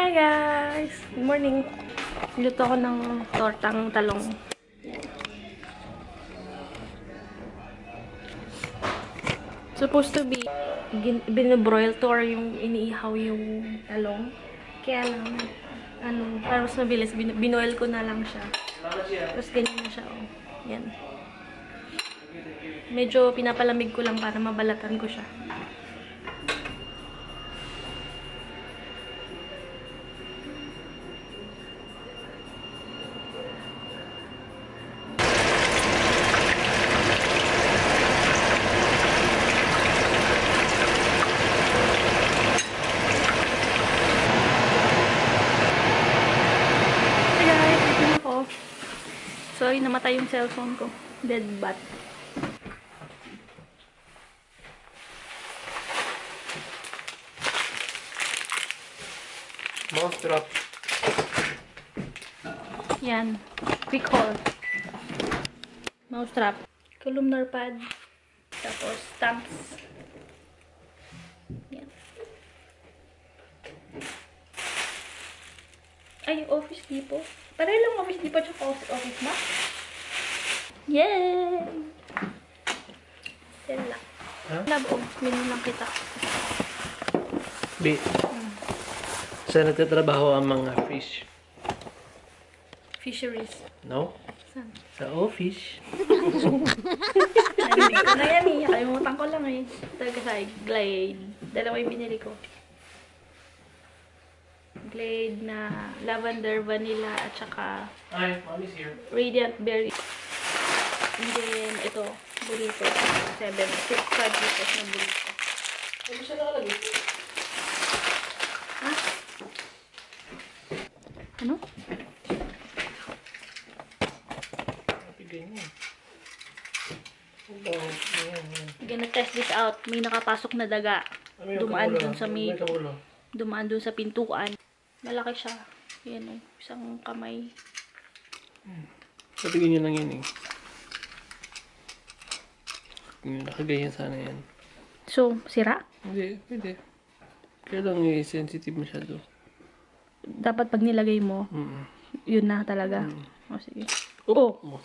Hi guys! Good morning! Luto ako ng tortang talong. Supposed to be binobroil to or yung iniihaw yung talong. Kaya lang, para mas mabilis, binoil ko na lang siya. Tapos ganyan na siya, oh. Yan. Medyo pinapalamig ko lang para mabalatan ko siya. Sorry, namatay yung cellphone ko. Dead bat. Mousetrap. Yan. Quick haul. Mousetrap. Columnar pad. Tapos stamps. Yan. Ay, Office Depot. Pareho lang Office Depot at Office Max. Yay! Yan lang. Huh? Labo, menu lang kita. B. Saan nagtatrabaho ang mga fish? Fisheries. No? Saan? Sa office. Narinig ko na yan eh. Kalimutan ko lang eh. Talaga sa Glade. Dalawa yung binili ko. Glade na lavender, vanilla, at saka Hi, mommy's here. radiant berry. And then, ito, burrito. 5 pesos na burrito. Ano siya nakalagay? Ha? Ano? Ganyan. Gonna test this out. May nakapasok na daga. Dumaan dun sa may... Dumaan dun sa pintuan. Malaki siya. Yan o. Isang kamay. Patigin nyo lang yun eh. Nakaganyan sana yan. So, sira? Hindi, pwede. Kaya lang sensitive masyado. Dapat pag nilagay mo, yun na talaga. O, sige. Oh! Mo?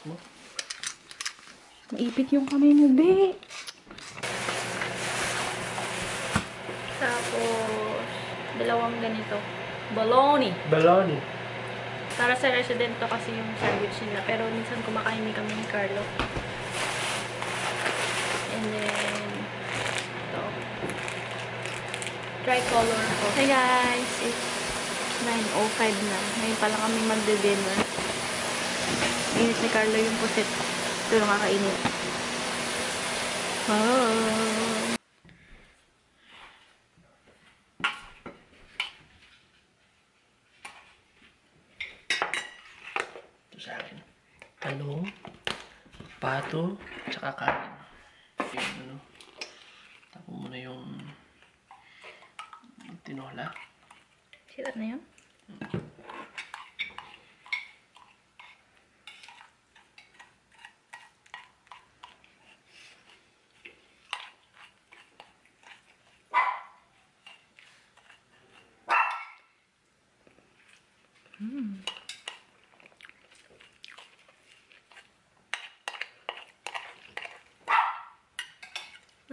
Maipit yung kamay mo, be! Tapos, dalawang ganito. Bologna! Baloney. Para sa resident to kasi yung sandwich nila. Pero minsan kumakain kami ni Carlo. And then, ito. Tricolor ko. Hey guys! It's 9:05 na. Ngayon pala kami magde-dinner. Init ni Carlo yung pusit. Ito yung kakainit. Oh! Ito sa akin. Talong, pato, tsaka kanin. Yung ano. Tapo mo na yung tinola. Sira na yun?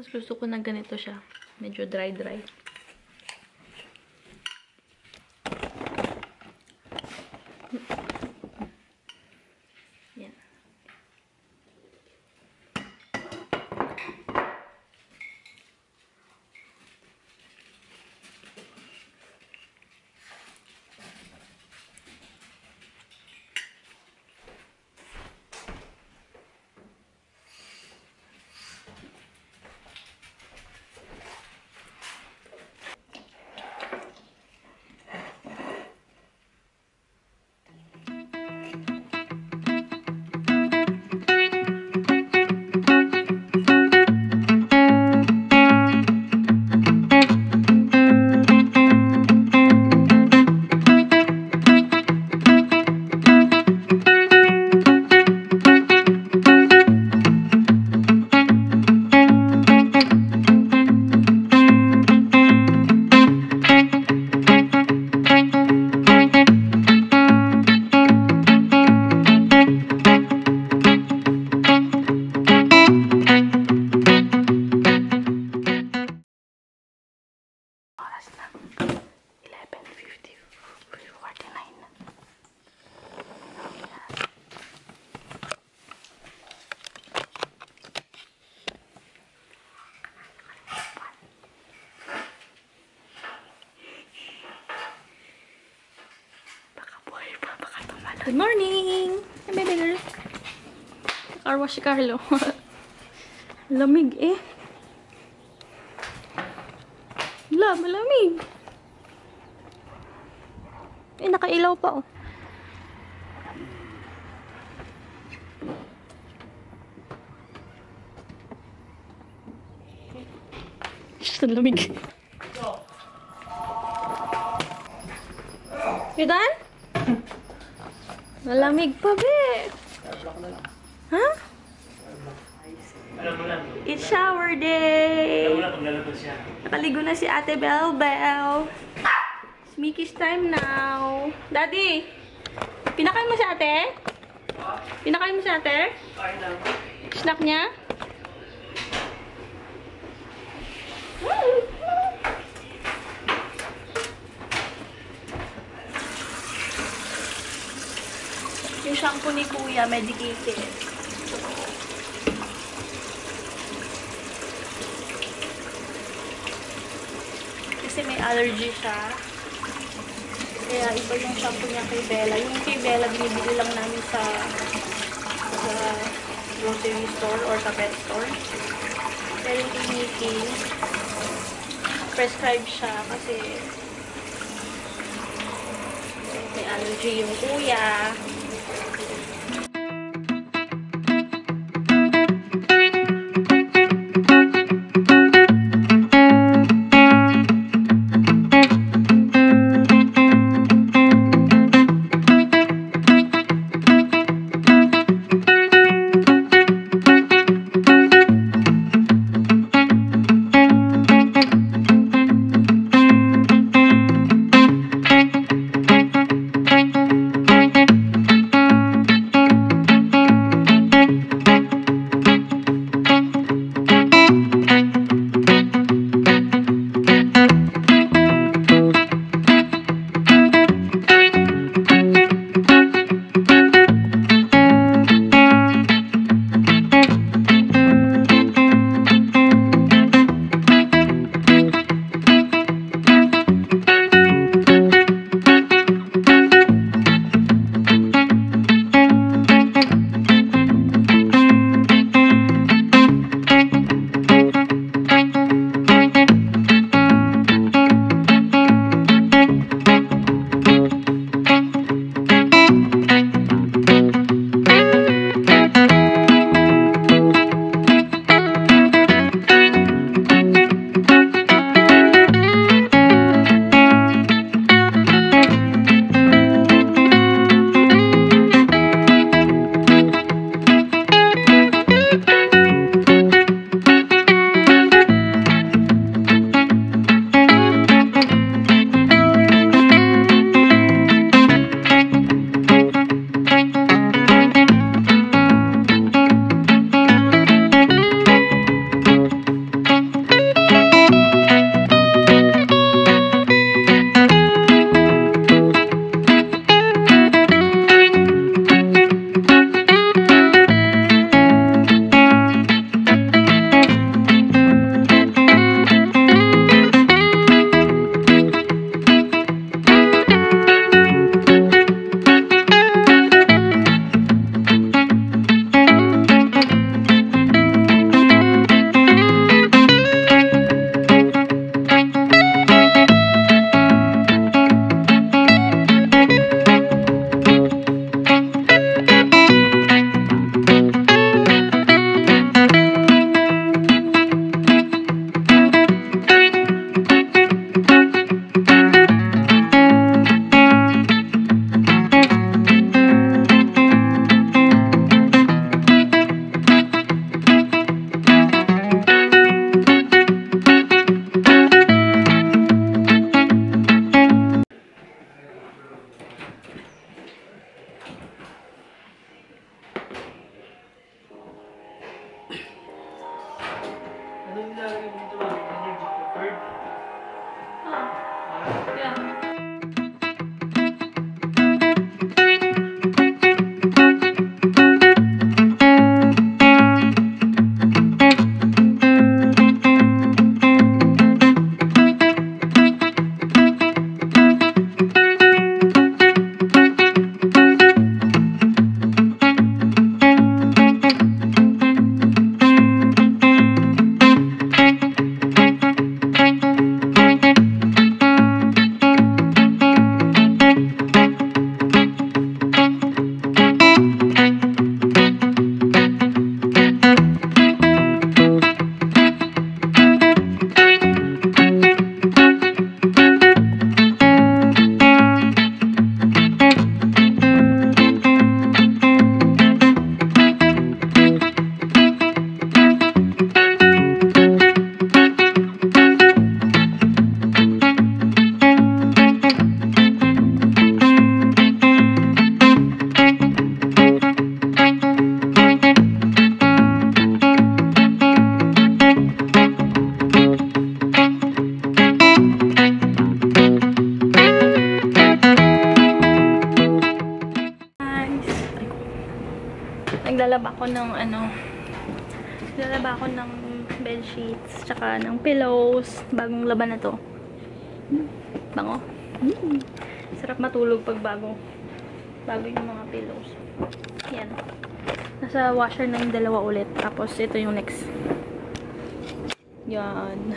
Mas gusto ko na ganito siya. Medyo dry-dry. Yan. Good morning! Hey, baby girl. Car wash si Carlo. Lamig eh. Malamig. Eh, nakailaw pa oh. Shhh, ang lamig. You done? Malamig pa, be. Ha? It's shower day. Nakaligo na si Ate Bell Bell. It's Mickey's time now. Daddy, pinakain mo si ate? Pinakain mo si ate? Snack niya? Yung shampoo ni Kuya, medicated. Kasi may allergy siya. Kaya iba yung shampoo niya kay Bella. Yung kay Bella, binibili lang namin sa grocery store or sa pet store. Pero yung kay Mickey, prescribe siya kasi may allergy yung kuya. Naglalaba ko ng naglalaba ko ng bedsheets, tsaka ng pillows. Bagong laban na to. Bango. Sarap matulog pag bago yung mga pillows. Yan. Nasa washer na yung dalawa ulit. Tapos ito yung next. Yan.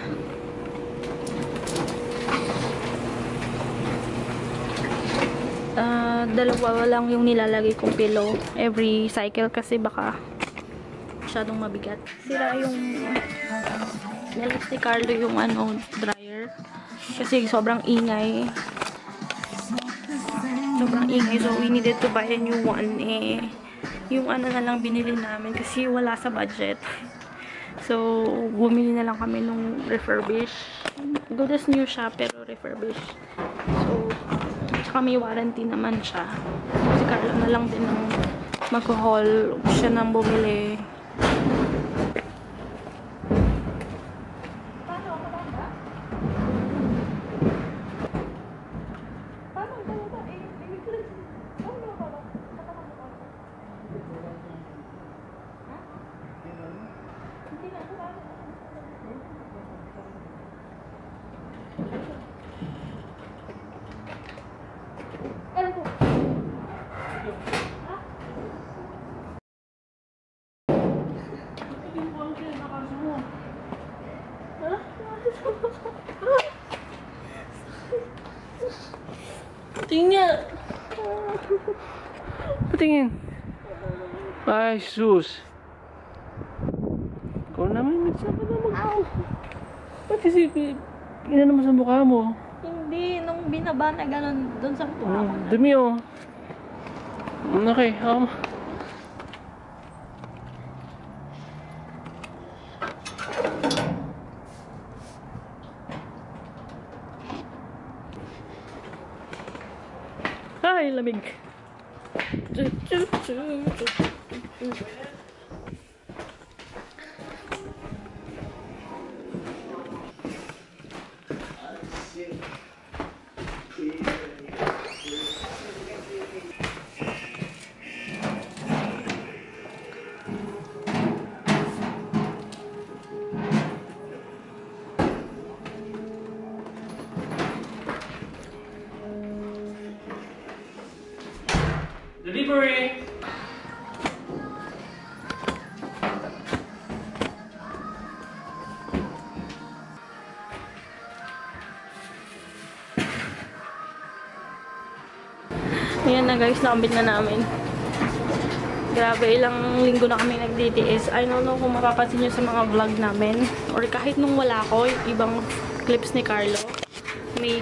Dalawa lang yung nilalagay kong pillow every cycle kasi baka masyadong mabigat. Sira yung nilis ni Carlo yung dryer kasi sobrang ingay. So we needed to buy a new one. Yung na lang binili namin kasi wala sa budget. So bumili na lang kami nung refurbish. Good as new siya pero refurbish. So may warranty naman siya. Si Carlo na lang din ang mag-haul. Siya nang bumili. Tingnan. Patingin. Ay, sus. Ikaw naman, minsan ka naman. Pati si ina naman sa mukha mo. Hindi, nung binaba na gano'n doon sa mukha ko. Dumi oh. Okay, Ay, lamig. Delivery! Ayan na guys, nakabit na namin. Grabe, ilang linggo na kami nag-DTS. I don't know kung mapapansin nyo sa mga vlog namin. Or kahit nung wala ko, ibang clips ni Carlo. May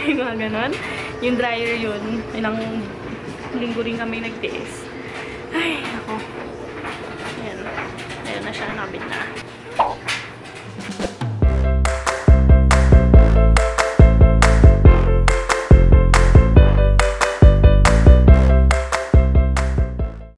mga ganon. Yung dryer yun. Ilang linggo rin kami nag-DTS.